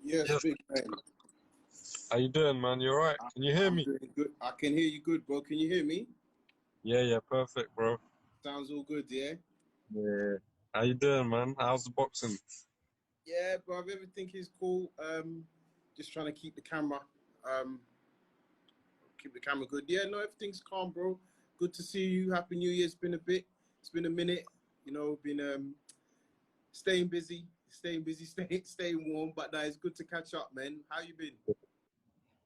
Yes, Yes. big man. How you doing, man? You alright? Can you hear I'm me? doing good. I can hear you good, bro. Can you hear me? Yeah, perfect, bro. Sounds all good, yeah? Yeah. How you doing, man? How's the boxing? Yeah, bro. Everything is cool. Just trying to um, keep the camera good. Yeah, no, everything's calm, bro. Good to see you. Happy New Year. It's been a minute. Been staying busy, staying warm. But no, it's good to catch up, man. How you been?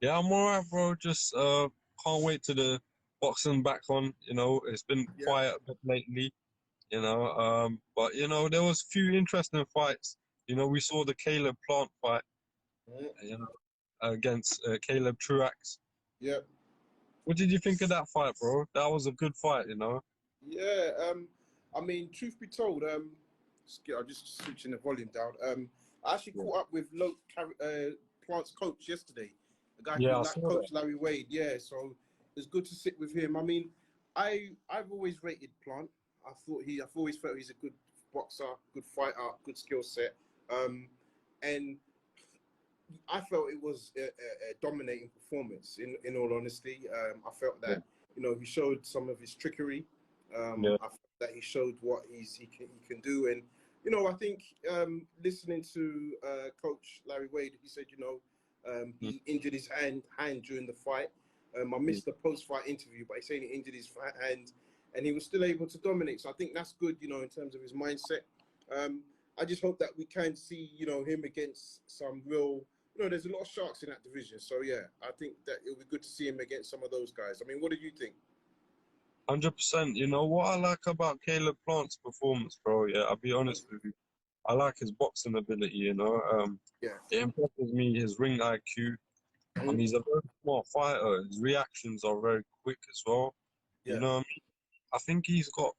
Yeah, I'm alright, bro. Just can't wait to the boxing back on. It's been Yeah. quiet a bit lately. But there was a few interesting fights. We saw the Caleb Plant fight. Mhm. Against Caleb Truax. Yeah. What did you think of that fight, bro? That was a good fight. Yeah, I mean, truth be told, I'm just switching the volume down. I actually Yeah, caught up with Plant's coach yesterday, a guy yeah, called I saw that. Coach Larry Wade. Yeah, so it's good to sit with him. I mean, I've always rated Plant. I've always felt he's a good boxer, good fighter, good skill set, and I felt it was a dominating performance. In all honesty, I felt Yeah, that he showed some of his trickery. yeah, I felt that he showed what he can do, and I think listening to Coach Larry Wade, he said mm, he injured his hand during the fight. I mm, missed the post-fight interview, but he's saying he injured his hand, and he was still able to dominate. So I think that's good, in terms of his mindset. I just hope that we can see, him against some real. There's a lot of sharks in that division. So yeah, I think that it'll be good to see him against some of those guys. I mean, what do you think? 100%. You know what I like about Caleb Plant's performance, bro? Yeah, I'll be Mhm. honest with you. I like his boxing ability. Yeah. It impresses me, his ring IQ. Mhm. He's a very smart fighter. His reactions are very quick as well. You Yeah. know, what I mean? I think he's got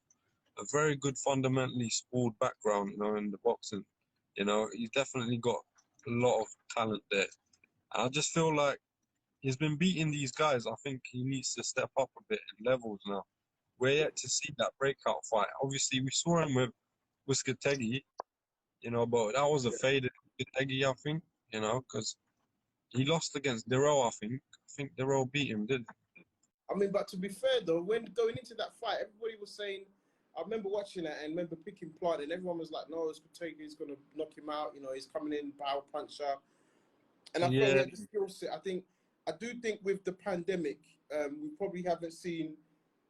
a very good fundamentally schooled background, in the boxing. He's definitely got a lot of talent there. And I just feel like he's been beating these guys. I think he needs to step up a bit in levels now. We're Yeah. yet to see that breakout fight. Obviously, we saw him with Whiskategi, but that was a Yeah. faded Whiskategi, I think, because he lost against Darrell, I think. I think Darrell beat him, didn't I mean, but to be fair though, when going into that fight, everybody was saying. I remember watching it and remember picking Plant, and everyone was like, "No, it's He's going to knock him out. He's coming in power puncher." And I he? felt he Yeah, had the skill set. I do think with the pandemic, we probably haven't seen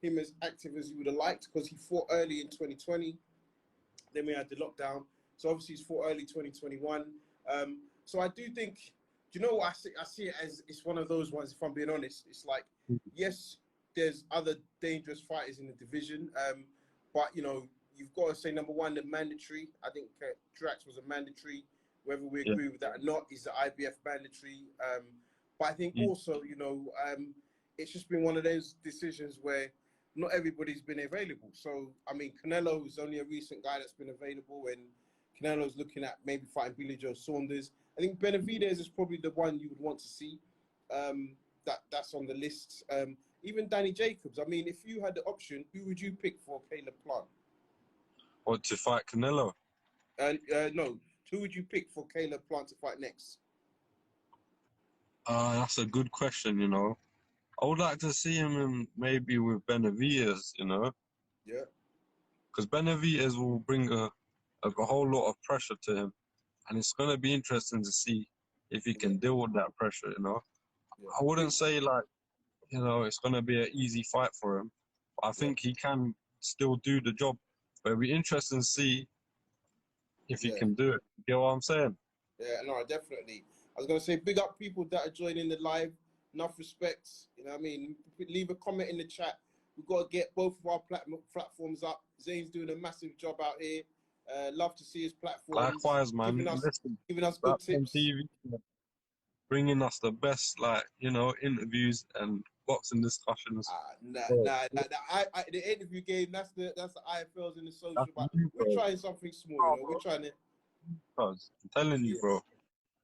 him as active as you would have liked because he fought early in 2020. Then we had the lockdown. So obviously he's fought early 2021. So I do think, do you know what I see it as it's one of those ones, if I'm being honest. It's like, yes, there's other dangerous fighters in the division. But, you've got to say, number one, the mandatory. I think Drax was a mandatory, whether we yeah, agree with that or not, is the IBF mandatory. But I think mm, also, it's just been one of those decisions where not everybody's been available. So, I mean, Canelo is only a recent guy that's been available, and Canelo's looking at maybe fighting Billy Joe Saunders. I think Benavidez is probably the one you would want to see. That's on the list. Even Danny Jacobs. I mean, if you had the option, who would you pick for Caleb Plant? or to fight Canelo. No, who would you pick for Caleb Plant to fight next? That's a good question. I would like to see him maybe with Benavidez, Yeah, because Benavidez will bring a whole lot of pressure to him, and it's going to be interesting to see if he yeah, can deal with that pressure. yeah, I wouldn't say like, it's going to be an easy fight for him, but I yeah, think he can still do the job. But it'll be interesting to see if he yeah. can do it. You get what I'm saying? Yeah, no, definitely. I was gonna say, big up people that are joining the live. Enough respect. You know what I mean? Leave a comment in the chat. We've got to get both of our platforms up. Zane's doing a massive job out here. Love to see his platforms, Likewise, man. Listen, giving us good Raps on tips. TV, bringing us the best, interviews and boxing discussions. Bro, The interview game. That's the IFLs in the that's social. But you, we're bro. trying something small. Oh, We're bro. trying to. Cuz, I'm telling you, Yeah, bro.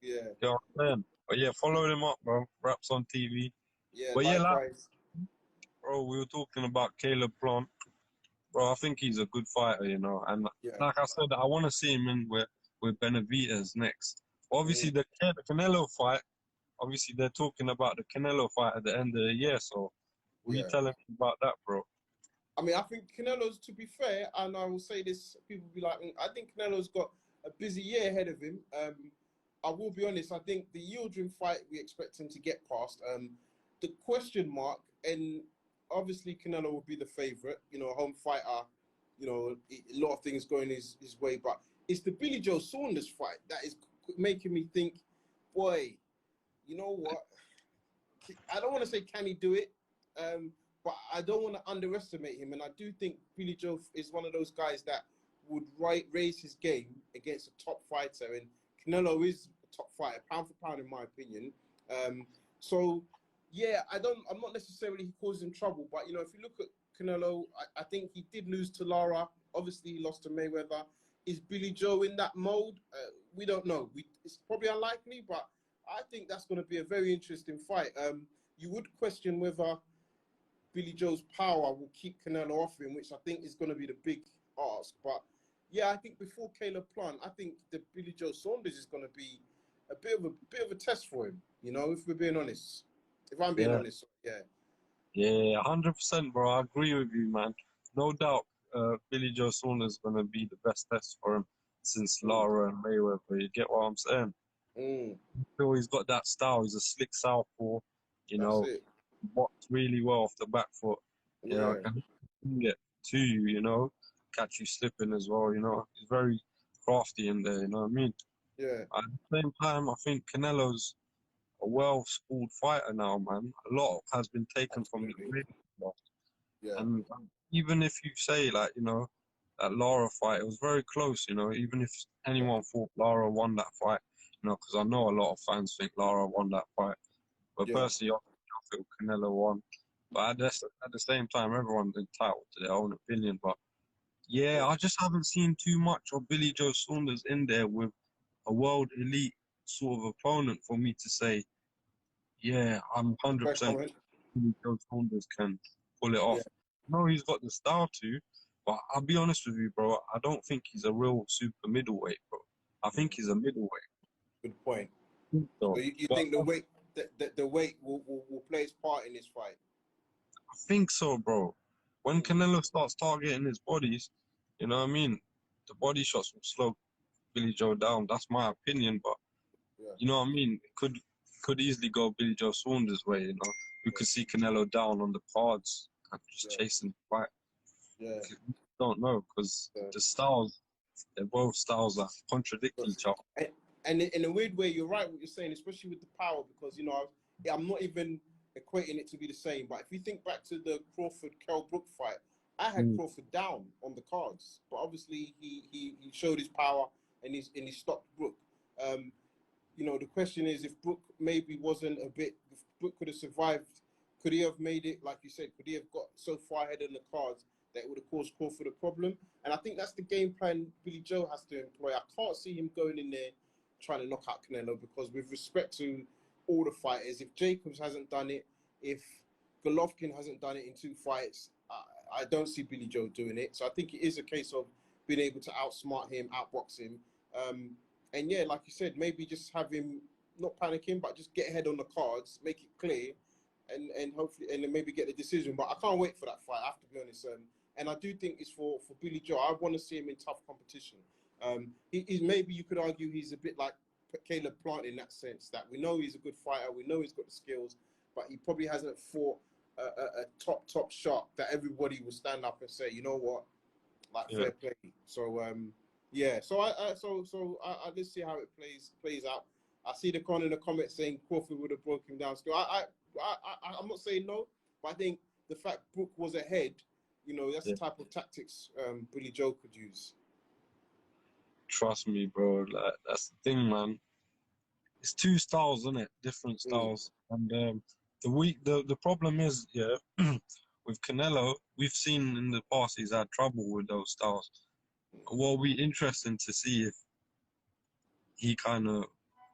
yeah, You know what I'm saying? But yeah, follow them up, bro. Raps on TV. yeah. But yeah, Likewise. bro, we were talking about Caleb Plant. Bro, I think he's a good fighter. And Yeah, like I said, I want to see him in with Benavidez next. Obviously, the Canelo fight, obviously, they're talking about the Canelo fight at the end of the year. So, what are you Yeah. telling me about that, bro? I mean, I think Canelo's, to be fair, and I will say this, people will be like, I think Canelo's got a busy year ahead of him. I will be honest, I think the Yildirim fight, we expect him to get past. The question mark, and obviously Canelo will be the favourite, you know, home fighter, you know, a lot of things going his way, but it's the Billy Joe Saunders fight that is making me think, boy, you know what? I don't want to say can he do it, but I don't want to underestimate him. And I do think Billy Joe is one of those guys that would raise his game against a top fighter. And Canelo is a top fighter, pound for pound, in my opinion. So, yeah, I'm not necessarily he caused him trouble, but, you know, if you look at Canelo, I think he did lose to Lara. Obviously, he lost to Mayweather. Is Billy Joe in that mode? We don't know. It's probably unlikely, but I think that's going to be a very interesting fight. You would question whether Billy Joe's power will keep Canelo off him, which I think is going to be the big ask. But yeah, I think before Caleb Plant, I think the Billy Joe Saunders is going to be a bit of a test for him. You know, if we're being honest. If I'm being Yeah, honest, yeah. yeah, 100%, bro. I agree with you, man. No doubt, Billy Joe Saunders is gonna be the best test for him since Mm, Lara and Mayweather. You get what I'm saying? mm, I feel he's got that style. He's a slick southpaw. You that's know, it. box really well off the back foot. You know, Yeah, can get to you. You know, catch you slipping as well. You know, he's very crafty in there. You know what I mean? yeah, At the same time, I think Canelo's a well-schooled fighter now, man. A lot has been taken from his absolutely. weight. Yeah, And even if you say, like, you know, that Lara fight, it was very close, you know, even if yeah, anyone thought Lara won that fight, you know, because I know a lot of fans think Lara won that fight. But yeah, personally, I feel Canelo won. But at the same time, everyone's entitled to their own opinion. But yeah, yeah. I just haven't seen too much of Billy Joe Saunders in there with a world elite sort of opponent for me to say, yeah, I'm Fair 100% comment. Billy Joe Saunders can pull it off. Yeah, No, he's got the style to, but I'll be honest with you, bro. I don't think he's a real super middleweight, bro. I think he's a middleweight. good point. So So, you but think the weight will play its part in this fight? I think so, bro. When Mm, Canelo starts targeting his bodies, you know what I mean? The body shots will slow Billy Joe down. That's my opinion, but yeah, you know what I mean? It could easily go Billy Joe Saunders' way, you know. We yeah, could see Canelo down on the cards and just yeah, chasing the fight. yeah. Don't know because Yeah. the styles, they're both styles that contradict each other. And, and in a weird way, you're right what you're saying, especially with the power, because, you know, I'm not even equating it to be the same. But if you think back to the Crawford Kell Brook fight, I had Mm. Crawford down on the cards, but obviously he showed his power and he stopped Brook. Um, you know, the question is if Brook maybe wasn't a bit, if Brook could have survived, could he have made it, like you said, could he have got so far ahead in the cards that it would have caused Crawford a problem? And I think that's the game plan Billy Joe has to employ. I can't see him going in there trying to knock out Canelo because with respect to all the fighters, if Jacobs hasn't done it, if Golovkin hasn't done it in 2 fights, I don't see Billy Joe doing it. So I think it is a case of being able to outsmart him, outbox him. And yeah, like you said, maybe just have him not panicking, but just get ahead on the cards, make it clear, and hopefully, and then maybe get the decision. But I can't wait for that fight. I have to be honest. And I do think it's for Billy Joe. I want to see him in tough competition. He's maybe you could argue he's a bit like Caleb Plant in that sense that we know he's a good fighter, we know he's got the skills, but he probably hasn't fought a top shark that everybody will stand up and say, you know what, like Yeah. fair play. So yeah, so let's see how it plays out. I see the con in the comments saying Crawford would have broken him down. Still, I'm not saying no, but I think the fact Brook was ahead, you know, that's Yeah. the type of tactics Billy Joe could use. Trust me, bro. Like, that's the thing, man. It's two styles, isn't it? Different Mm, styles. And the problem is, yeah, with Canelo, we've seen in the past he's had trouble with those styles. What will be interesting to see if he kind of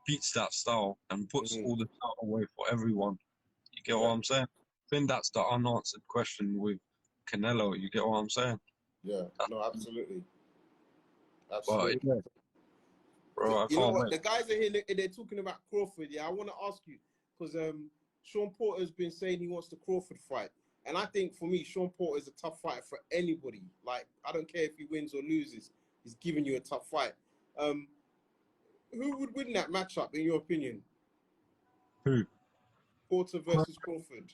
beats that style and puts mm, all the doubt away for everyone. You get yeah, what I'm saying? I think that's the unanswered question with Canelo. You get what I'm saying? yeah, no, absolutely, But absolutely. yeah, bro. I You know can't what? wait. The guys are here, they're talking about Crawford. Yeah, I want to ask you, because Sean Porter's been saying he wants the Crawford fight. And I think for me, Sean Porter is a tough fighter for anybody. Like, I don't care if he wins or loses, he's giving you a tough fight. Who would win that matchup, in your opinion? Who? Porter versus Crawford.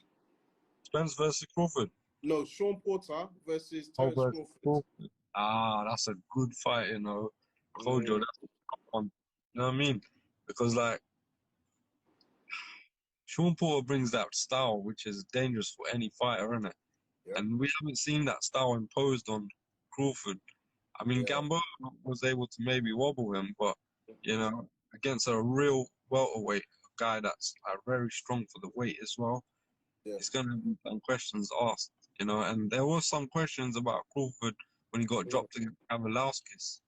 Spence versus Crawford. No, Sean Porter versus Oh, Terence versus Crawford. Crawford. Ah, that's a good fight, you know. Kojo, Mm, that's a tough one. You know what I mean? Because like Sean Porter brings that style, which is dangerous for any fighter, isn't it? yeah, And we haven't seen that style imposed on Crawford. I mean, yeah, Gambo was able to maybe wobble him, but you know, against a real welterweight, a guy that's very strong for the weight as well, yeah. it's going to be some questions asked, you know. And there were some questions about Crawford when he got Mm. dropped against Kavalauskas.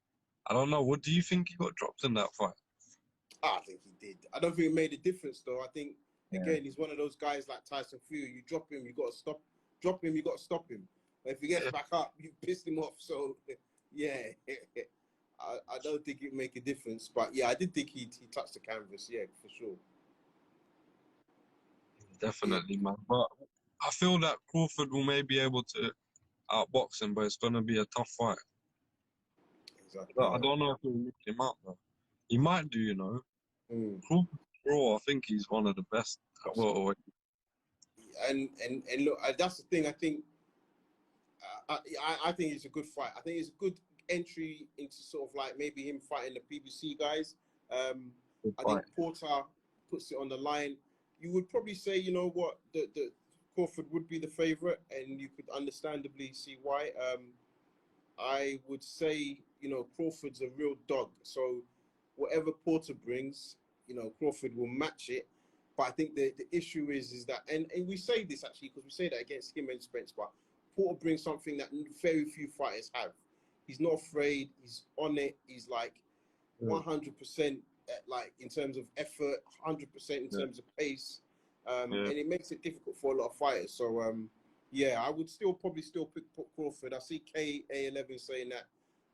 I don't know. What do you think he got dropped in that fight? I think he did. I don't think it made a difference, though. I think, Yeah. again, he's one of those guys like Tyson Fury. You drop him, you got to stop. Drop him, you got to stop him. But if he gets back up, you pissed him off. So, yeah, I don't think it make a difference. But yeah, I did think he touched the canvas. Yeah, for sure. Yeah, Definitely, man. But I feel that Crawford will maybe be able to outbox him, but it's going to be a tough fight. exactly. But I Yeah. don't know if he'll lift him up, though. He might do, you know. Mm, Crawford, bro, I think he's one of the best at absolutely. welterweight. And look, that's the thing. I think I think it's a good fight. I think it's a good entry into sort of like maybe him fighting the PBC guys. Good I fight. think Porter puts it on the line. You would probably say, you know what, the Crawford would be the favorite, and you could understandably see why. I would say, you know, Crawford's a real dog. So whatever Porter brings, you know, Crawford will match it. But I think the issue is that, and we say this actually because we say that against him and Spence, but Porter brings something that very few fighters have. He's not afraid. He's on it. He's like Yeah. 100%, like in terms of effort, 100% in Yeah. terms of pace, Yeah. and it makes it difficult for a lot of fighters. So yeah, I would probably still pick Crawford. I see KA11 saying that,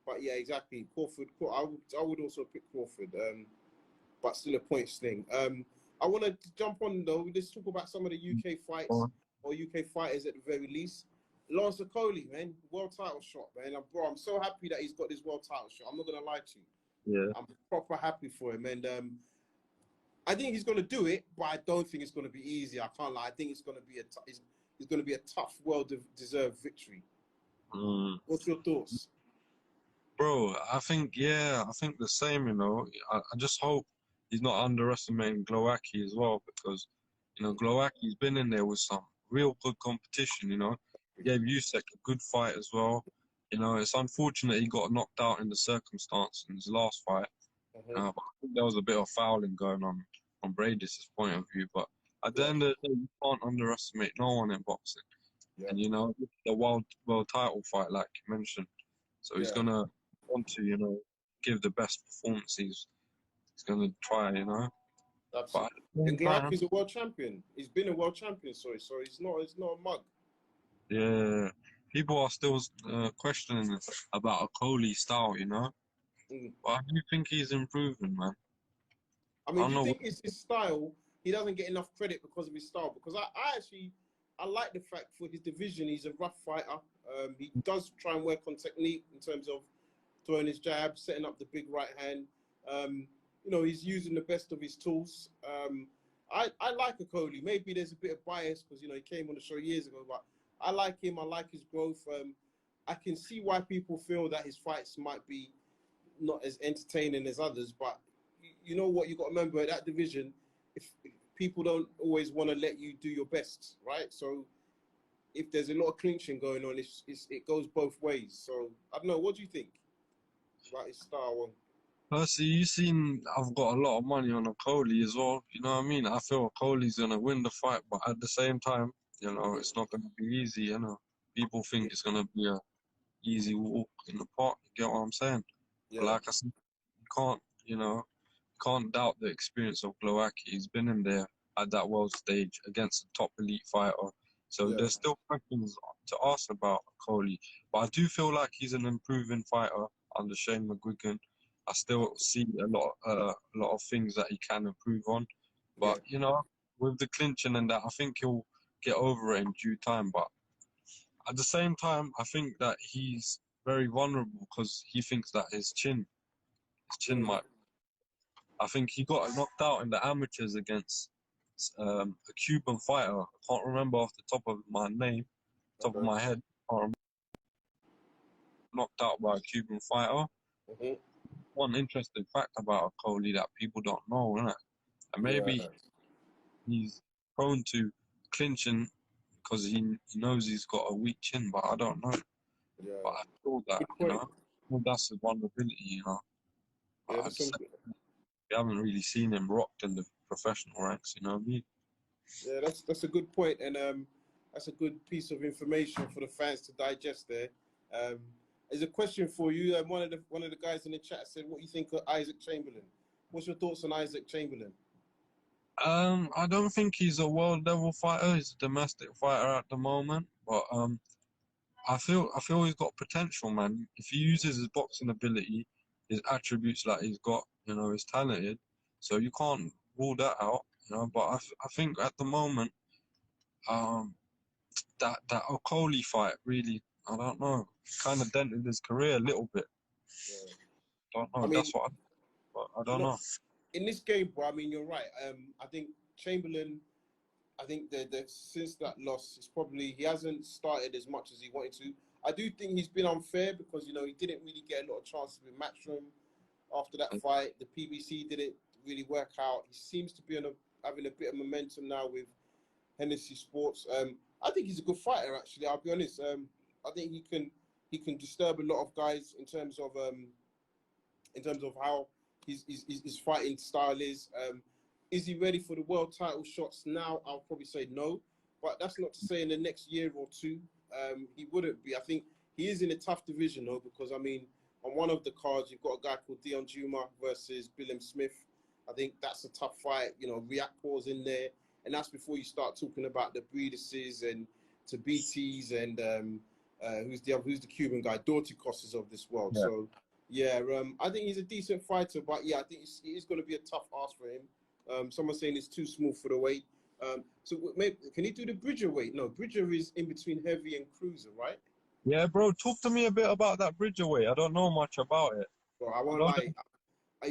but yeah, exactly. Crawford. I would also pick Crawford. But still a points thing. I want to jump on though. Let's talk about some of the UK fights Go or UK fighters at the very least. Lance Okoli, man, world title shot, man. I'm so happy that he's got this world title shot. I'm not gonna lie to you. Yeah. I'm proper happy for him, and I think he's gonna do it, but I don't think it's gonna be easy. I can't lie. I think it's gonna be it's gonna be a tough, well-deserved victory. Mm. What's your thoughts? Bro, I think the same, you know. I just hope he's not underestimating Glowacki as well because, you know, Glowacki's been in there with some real good competition, you know. He gave Usyk a good fight as well. You know, it's unfortunate he got knocked out in the circumstance in his last fight. But I think there was a bit of fouling going on from Brady's point of view. But at the Yeah, end of the day, you can't underestimate no one in boxing. yeah, And, you know, the world title fight, like you mentioned. So he's yeah. gonna want to, you know, give the best performance he's gonna try, you know. But at Absolutely. the same And time, Glowacki's a world champion. He's been a world champion, sorry. So it's not a mug. yeah, people are still questioning about Okoli style, you know. Mm. But I do think he's improving, man. I I mean, don't do you know. think it's his style? He doesn't get enough credit because of his style. Because I actually I like the fact for his division, he's a rough fighter. He does try and work on technique in terms of throwing his jab, setting up the big right hand. You know, he's using the best of his tools. I like Okoli. Maybe there's a bit of bias because, you know, he came on the show years ago, but I like him. I like his growth. I can see why people feel that his fights might be not as entertaining as others, but you know what, you got to remember that division, if people don't always want to let you do your best, right? So if there's a lot of clinching going on, it goes both ways. So I don't know, what do you think about his style? Personally, you seen I've got a lot of money on Okoli as well. You know what I mean? I feel Okoli's gonna win the fight, but at the same time, you know, it's not gonna be easy. You know, people think it's gonna be a easy walk in the park. You get what I'm saying? But Yeah, like I said, you can't, you know, can't doubt the experience of Glowacki. He's been in there at that world stage against a top elite fighter. So yeah, there's still questions to ask about Coley. But I do feel like he's an improving fighter under Shane McGuigan. I still see a lot of things that he can improve on. Yeah. But you know, with the clinching and that, I think he'll get over it in due time. But at the same time, I think that he's very vulnerable because he thinks that his chin Mm. might. I think he got knocked out in the amateurs against a Cuban fighter. I can't remember off the top of my top of Okay. my head. Can't remember. Knocked out by a Cuban fighter. Hmm. One interesting fact about Coley that people don't know, isn't it? And Yeah. maybe he's prone to clinching because he knows he's got a weak chin, but I don't know. But Yeah. I feel that, Good you point. know, well, that's a vulnerability, you know. But Yeah, I there's just some. we haven't really seen him rocked in the professional ranks, you know what I mean? Yeah, that's a good point, and that's a good piece of information for the fans to digest. There, um, there's a question for you. One of the guys in the chat said, "What do you think of Isaac Chamberlain? What's your thoughts on Isaac Chamberlain?" I don't think he's a world level fighter. He's a domestic fighter at the moment, but I feel he's got potential, man. If he uses his boxing ability, his attributes that he's got, you know, he's talented. So you can't rule that out, you know. But I think at the moment, um, that Okoli fight really, I don't know, kind of dented his career a little bit. Yeah. Don't I know. mean, But I you don't know, know. in this game, bro. I mean, you're right. I think Chamberlain. I think that since that loss, it's probably he hasn't started as much as he wanted to. I do think he's been unfair because he didn't really get a lot of chances with Matchroom after that fight. The PBC didn't really work out. He seems to be having a bit of momentum now with Hennessy Sports. I think he's a good fighter. Actually, I'll be honest. I think he can disturb a lot of guys in terms of how his fighting style is. Is he ready for the world title shots now? I'll probably say no, but that's not to say in the next year or two he wouldn't be. I think he is in a tough division though, because I mean, on one of the cards you've got a guy called Dion Juma versus Billam Smith. I think that's a tough fight. Riakpor's in there, and that's before you start talking about the Breedises and Tabitis and who's the Cuban guy, Dorticos's of this world. Yeah. So yeah, I think he's a decent fighter, but yeah, I think it is going to be a tough ask for him. Someone's saying it's too small for the weight. So maybe can he do the Bridger weight? No, Bridger is in between heavy and cruiser, right? Yeah, bro. Talk to me a bit about that Bridgerweight. I don't know much about it. Well, I I won't know lie.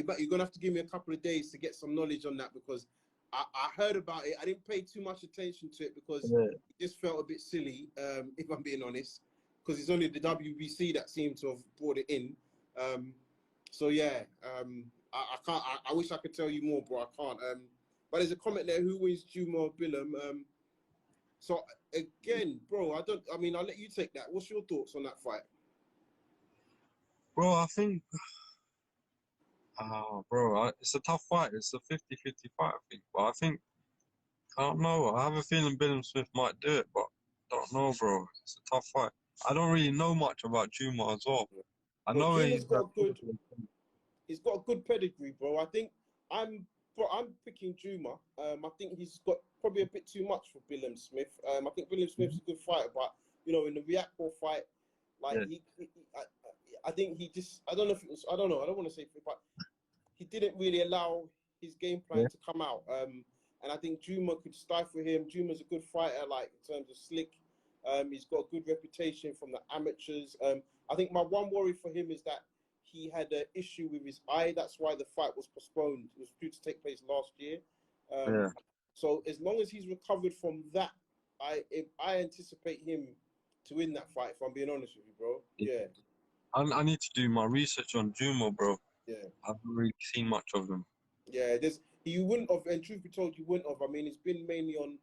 But you're gonna have to give me a couple of days to get some knowledge on that because I heard about it. I didn't pay too much attention to it because yeah. it just felt a bit silly, if I'm being honest, because it's only the WBC that seemed to have brought it in. So yeah, I can't. I wish I could tell you more, bro. I can't. But there's a comment there. Who wins Juma or Billam? So again, bro, I don't. I mean, I'll let you take that. What's your thoughts on that fight? Bro, I think, bro, it's a tough fight. It's a 50-50 fight, I think. But I think, I don't know. I have a feeling Billam Smith might do it, but I don't know, bro. It's a tough fight. I don't really know much about Juma as well. I Bro, know Juma's he's got a good. He's got a good pedigree, bro. I'm picking Juma. I think he's got probably a bit too much for Billam Smith. I think Billam Smith's a good fighter, but in the Riakpo fight, like yeah, I think he just. I don't know if it was. I don't know. I don't want to say, but he didn't really allow his game plan yeah, to come out. And I think Juma could stifle him. Juma's a good fighter, like in terms of slick. He's got a good reputation from the amateurs. I think my one worry for him is that he had an issue with his eye. That's why the fight was postponed. It was due to take place last year. yeah. So as long as he's recovered from that, I anticipate him to win that fight. If I'm being honest with you, bro. Yeah, I need to do my research on Juma, bro. yeah. I haven't really seen much of him. Yeah, you wouldn't have, and truth be told, you wouldn't have. I mean, it's been mainly on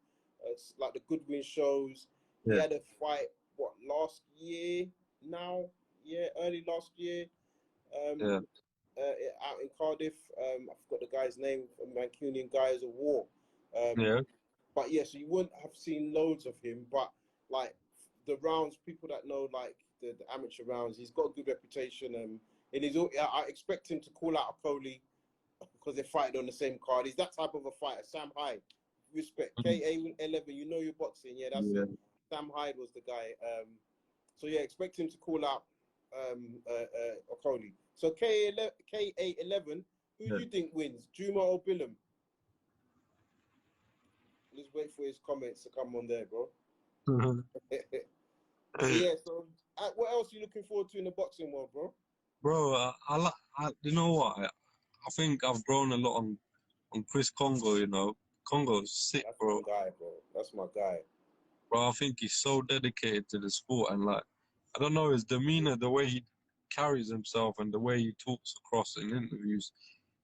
like the Goodwin shows. He Yeah, had a fight last year now, yeah, early last year, um, yeah, out in Cardiff. I forgot the guy's name, a Mancunian guy is a war. Um, yeah, but yeah, so you wouldn't have seen loads of him, but like the rounds, people that know like the amateur rounds, he's got a good reputation. And I expect him to call out a Coley because they're fighting on the same card. He's that type of a fighter. Sam Hyde, respect. mm, KA11, you're boxing. Yeah, that's yeah, it. Sam Hyde was the guy. So yeah, expect him to call out Okoli. So K811, who do you think wins, Juma or Billam? Let's wait for his comments to come on there, bro. So yeah, so what else are you looking forward to in the boxing world, bro? Bro, you know what? I think I've grown a lot on Chris Congo, you know. Congo's sick, That's bro. my guy, bro. That's my guy. Bro, I think he's so dedicated to the sport, and like, I don't know, his demeanor, the way he carries himself and the way he talks across in interviews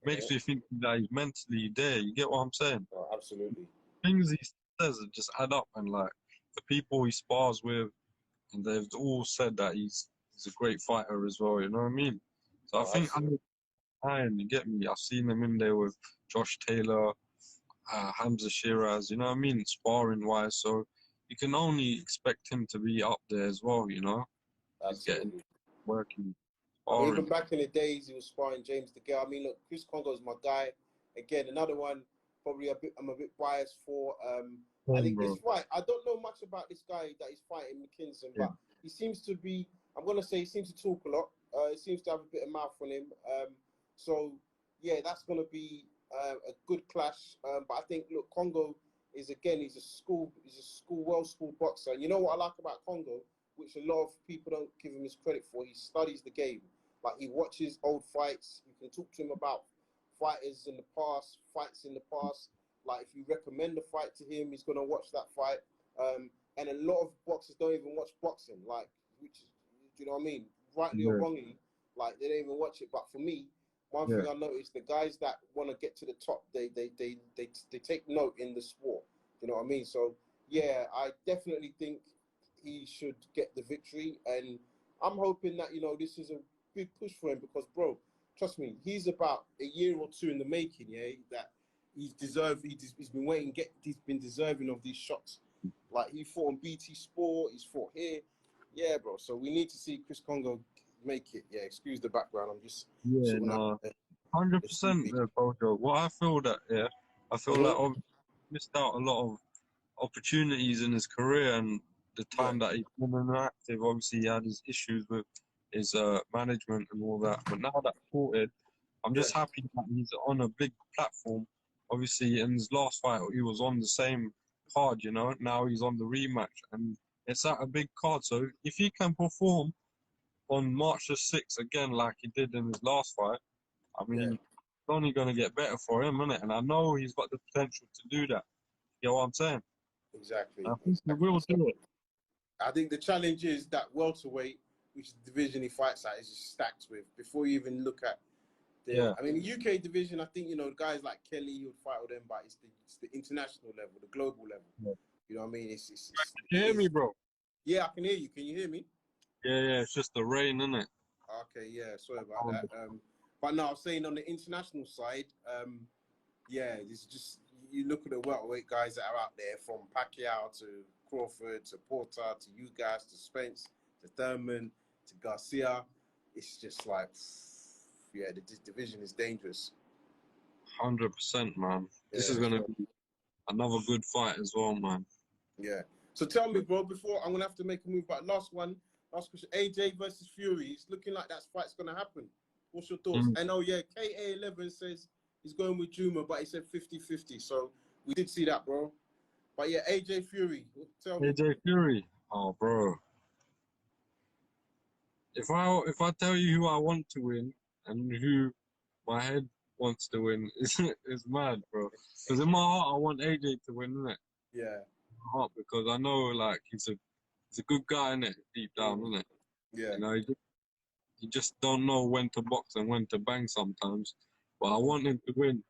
makes me think that he's mentally there. You get what I'm saying? Oh, absolutely. Things he says just add up, and like the people he spars with, and they've all said that he's a great fighter as well. You know what I mean? So I Oh, think absolutely. you get me. I've seen him in there with Josh Taylor, Hamza Shiraz. You know what I mean? Sparring wise, so you can only expect him to be up there as well. You know, he's getting Absolutely. working, I mean, even sparring. back in the days, he was sparring James DeGale. I mean, look, Chris Congo's my guy. Again, another one. Probably I'm a bit biased for. I think this Bro. fight. I don't know much about this guy that he's fighting, McKinson, Yeah. but he seems to be. I'm gonna say he seems to talk a lot. He seems to have a bit of mouth on him. So yeah, that's gonna be a good clash. But I think look, Congo is again. He's a well-schooled boxer. And you know what I like about Congo, which a lot of people don't give him his credit for. He studies the game. Like he watches old fights. You can talk to him about fighters in the past, fights in the past. Like if you recommend a fight to him, he's gonna watch that fight. And a lot of boxers don't even watch boxing. Like, which is, do you know what I mean? Rightly or Yeah. wrongly, like they don't even watch it. But for me, one Yeah. thing I noticed: the guys that want to get to the top, they take note in the sport. You know what I mean? So yeah, I definitely think he should get the victory, and I'm hoping that this is a big push for him because, bro, trust me, he's about a year or two in the making. Yeah, that he's deserved. He's been waiting. He's been deserving of these shots. Like he fought on BT Sport. He's fought here. Yeah, bro. So we need to see Chris Congo make it. Yeah, excuse the background. I'm just Yeah, sorting out no, the 100%, TV. Kojo. What I feel that, yeah, I feel like Mhm. I've missed out a lot of opportunities in his career and the Yeah, time that he's been inactive. Obviously, he had his issues with his management and all that. But now that's sorted, I'm yeah, just happy that he's on a big platform. Obviously, in his last fight, he was on the same card, you know. Now he's on the rematch, and it's at a big card. So if he can perform on March the 6th again, like he did in his last fight, I yeah. mean, it's only going to get better for him, isn't it? And I know he's got the potential to do that. You know what I'm saying? Exactly, I think he exactly. will So do it. I think the challenge is that welterweight, which is the division he fights at, is just stacked with. Before you even look at Yeah. I mean, the UK division, I think guys like Kelly, he would fight with them, but it's the international level, the global level. Yeah. You know what I mean? Can you hear me, bro? Yeah, I can hear you. Can you hear me? Yeah, it's just the rain, isn't it? Okay, yeah, sorry about that. But no, I was saying on the international side, yeah, it's just you look at the welterweight guys that are out there, from Pacquiao to Crawford to Porter to you guys to Spence to Thurman to Garcia. It's just like, yeah, this division is dangerous. 100%, man. This is Yeah, going to so, be another good fight as well, man. yeah. So tell me, bro, before I'm gonna have to make a move, but last question, AJ versus Fury. It's looking like that fight's gonna happen. What's your thoughts? Mm. And oh yeah, KA11 says he's going with Juma, but he said 50-50. So we did see that, bro. But yeah, AJ Fury, tell me. AJ Fury. Oh, bro. If I tell you who I want to win and who my head wants to win, it's mad, bro. Because in my heart, I want AJ to win, innit? Yeah. Heart, because I know like he's a good guy, innit? Deep down, innit? Yeah. You know, you just don't know when to box and when to bang sometimes. But I want him to win.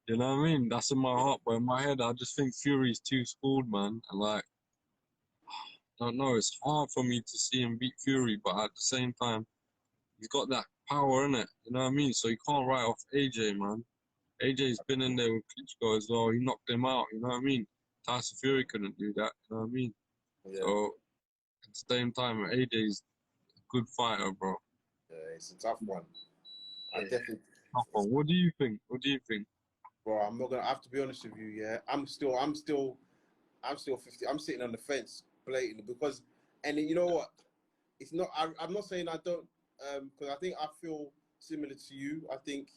You know what I mean? That's in my heart, but in my head, I just think Fury's too schooled, man. And like, I don't know, it's hard for me to see him beat Fury, but at the same time, he's got that power in it. You know what I mean? So you can't write off AJ, man. AJ's been in there with Klitschko as well. He knocked him out. You know what I mean? Tyson Fury couldn't do that. You know what I mean? Yeah. So at the same time, AJ's a good fighter, bro. Yeah, it's a tough one. I Yeah. definitely, Tough one. What do you think? What do you think? bro. I'm not gonna. I have to be honest with you. Yeah, I'm still 50. I'm sitting on the fence blatantly because, and you know what? It's not. I'm not saying I don't because I think I feel similar to you. I think,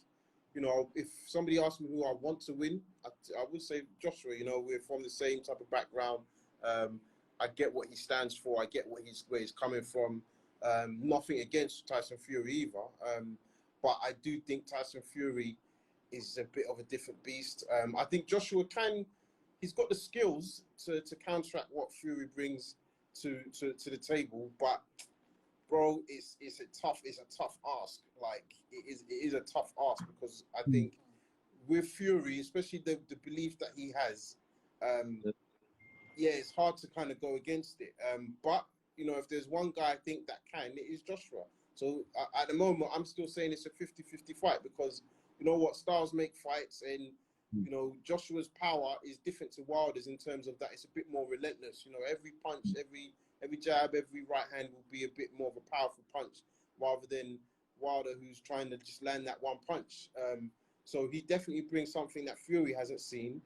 you know, if somebody asked me who I want to win, I would say Joshua. You know, we're from the same type of background. I get what he stands for. I get where he's coming from. Nothing against Tyson Fury either. But I do think Tyson Fury is a bit of a different beast. I think Joshua he's got the skills to counteract what Fury brings to the table. But bro, it's a tough ask. Like it is a tough ask because I think with Fury, especially the belief that he has, yeah, it's hard to kind of go against it. But you know, if there's one guy I think that can, it is Joshua. So at the moment, I'm still saying it's a 50-50 fight because you know what, styles make fights, and you know Joshua's power is different to Wilder's in terms of that it's a bit more relentless. You know, every punch, every jab, every right hand will be a bit more of a powerful punch rather than Wilder, who's trying to just land that one punch. So he definitely brings something that Fury hasn't seen.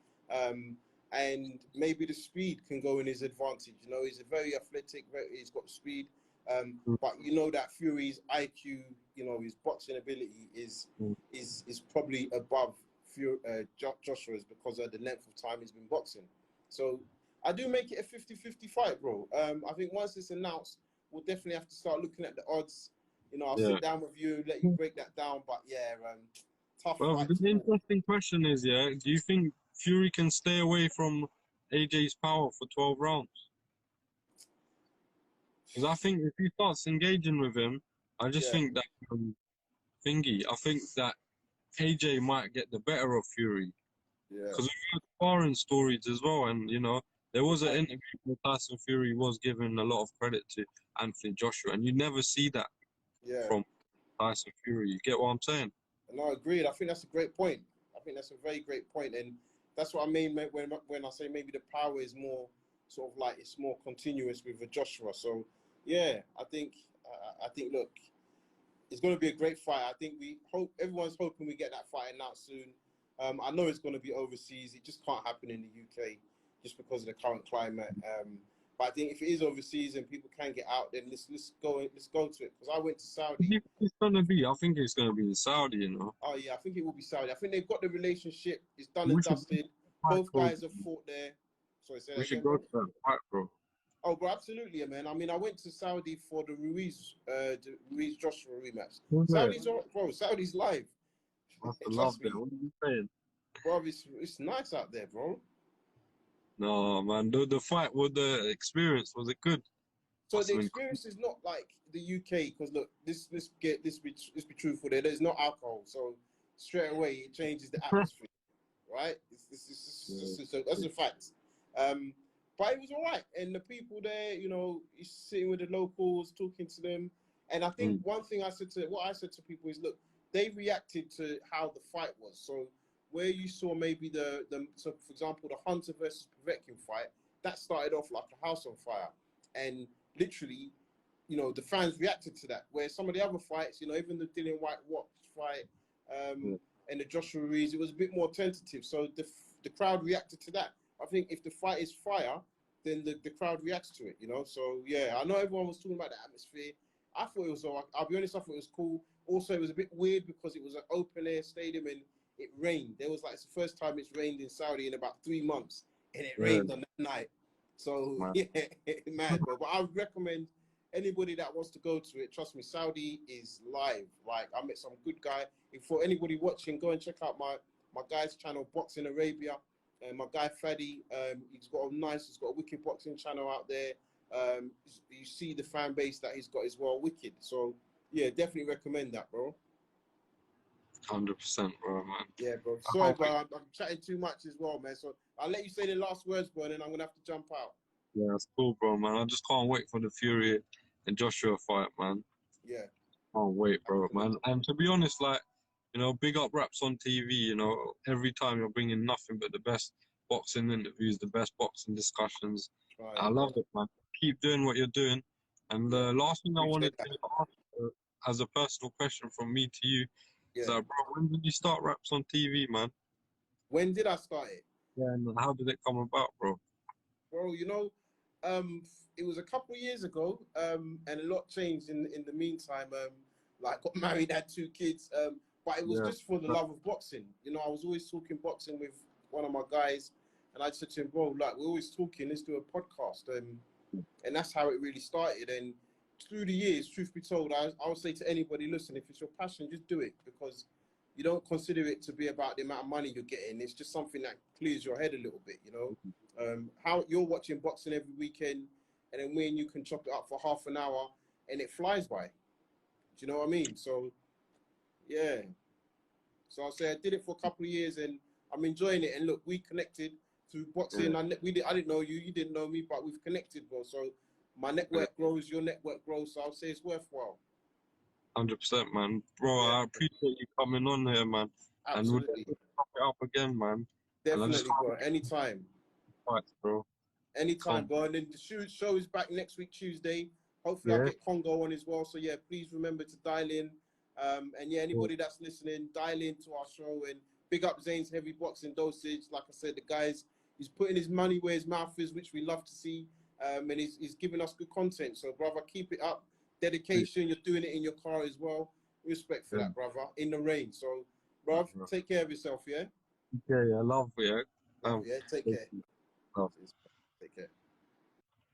And maybe the speed can go in his advantage. You know, he's a very athletic, he's got speed. But you know that Fury's IQ, you know, his boxing ability is probably above Joshua's because of the length of time he's been boxing. So I do make it a 50-50 fight, bro. I think once it's announced, we'll definitely have to start looking at the odds. You know, I'll sit down with you, let you break that down. But yeah, tough Well, fight. the interesting question is, yeah, do you think Fury can stay away from AJ's power for 12 rounds? Because I think if he starts engaging with him, I just think that I think that AJ might get the better of Fury. Because we've heard foreign stories as well, and you know, there was an interview where Tyson Fury was giving a lot of credit to Anthony Joshua, and you never see that from Tyson Fury. You get what I'm saying? No, agreed. I think that's a great point. I think that's a very great point, and that's what I mean when I say maybe the power is more sort of like it's more continuous with a Joshua. So yeah, I think look, it's going to be a great fight. I think everyone's hoping we get that fight announced soon. I know it's going to be overseas. It just can't happen in the UK just because of the current climate. But I think if it is overseas and people can get out, then let's go to it. Because I went to Saudi. It's gonna be. I think it's gonna be in Saudi. You know. Oh yeah, I think it will be Saudi. I think they've got the relationship. It's done We and should dusted. Both guys have fought there. Sorry, say that We should again, go bro. to that fight, bro. Oh, bro, absolutely, man. I mean, I went to Saudi for the Ruiz Joshua rematch. Saudi's bro. Saudi's live. That's the love Trust there. me, What are you saying? bro. It's nice out there, bro. No, man. The fight with the experience, was it good? So the experience is not like the UK because look, let's be truthful. There's no alcohol, so straight away it changes the atmosphere, right? So that's a fact. But it was all right, and the people there, you know, you're sitting with the locals, talking to them, and I think one thing I said to people is, look, they reacted to how the fight was. So where you saw maybe so for example the Hunter versus Povetkin fight, that started off like a house on fire, and literally, you know, the fans reacted to that. Where some of the other fights, you know, even the Dillian White Watts fight and the Joshua Ruiz, it was a bit more tentative. So the crowd reacted to that. I think if the fight is fire, then the crowd reacts to it, you know. So yeah, I know everyone was talking about the atmosphere. I thought it was all right. I'll be honest, I thought it was cool. Also, it was a bit weird because it was an open air stadium and it rained. There was like, it's the first time it's rained in Saudi in about 3 months, and it rained on that night. So yeah, mad, bro. But I would recommend anybody that wants to go to it. Trust me, Saudi is live. Like, I met some good guy. If for anybody watching, go and check out my guy's channel, Boxing Arabia. My guy Fadi, he's got a wicked boxing channel out there. You see the fan base that he's got as well, wicked. So yeah, definitely recommend that, bro. 100%, bro, man. Yeah, bro. Sorry, bro. I'm chatting too much as well, man. So I'll let you say the last words, bro, and then I'm gonna have to jump out. Yeah, that's cool, bro, man. I just can't wait for the Fury and Joshua fight, man. Yeah. Can't wait, bro, man. And to be honest, like, you know, big up Raps on TV. You know, every time you're bringing nothing but the best boxing interviews, the best boxing discussions. I love it, man. Keep doing what you're doing. And the last thing I wanted to ask, as a personal question from me to you, is that, bro, when did you start Raps on TV, man? When did I start it? Yeah, and how did it come about, bro? Bro, you know, it was a couple of years ago, and a lot changed in the meantime. like got married, had 2 kids. But it was Yeah. just for the love of boxing. You know, I was always talking boxing with one of my guys, and I said to him, bro, like we're always talking, let's do a podcast. And that's how it really started. And through the years, truth be told, I would say to anybody, listen, if it's your passion, just do it, because you don't consider it to be about the amount of money you're getting. It's just something that clears your head a little bit, you know. How you're watching boxing every weekend, and then when you can chop it up for half an hour, and it flies by. Do you know what I mean? So, yeah. So I'll say I did it for a couple of years, and I'm enjoying it. And look, we connected through boxing. Yeah. I didn't know you, you didn't know me, but we've connected, bro. So my network grows, your network grows. So I'll say it's worthwhile. 100%, man. Bro, Yeah, I appreciate you coming on here, man. And we'll absolutely. definitely top it up again, man. And I just Definitely, bro. Anytime. fights, bro. Anytime, Come. bro. And then the show is back next week, Tuesday. Hopefully, I'll Yeah. get Congo on as well. So, yeah, please remember to dial in. And yeah, anybody that's listening, dial in to our show, and big up Zane's Heavy Boxing Dosage. Like I said, the guys, he's putting his money where his mouth is, which we love to see. And he's giving us good content. So, brother, keep it up. Dedication. You're doing it in your car as well. Respect for that, brother. In the rain. So, bruv, take care of yourself, yeah? Yeah, love, yeah. Love, yeah? Take care. Love. Take care.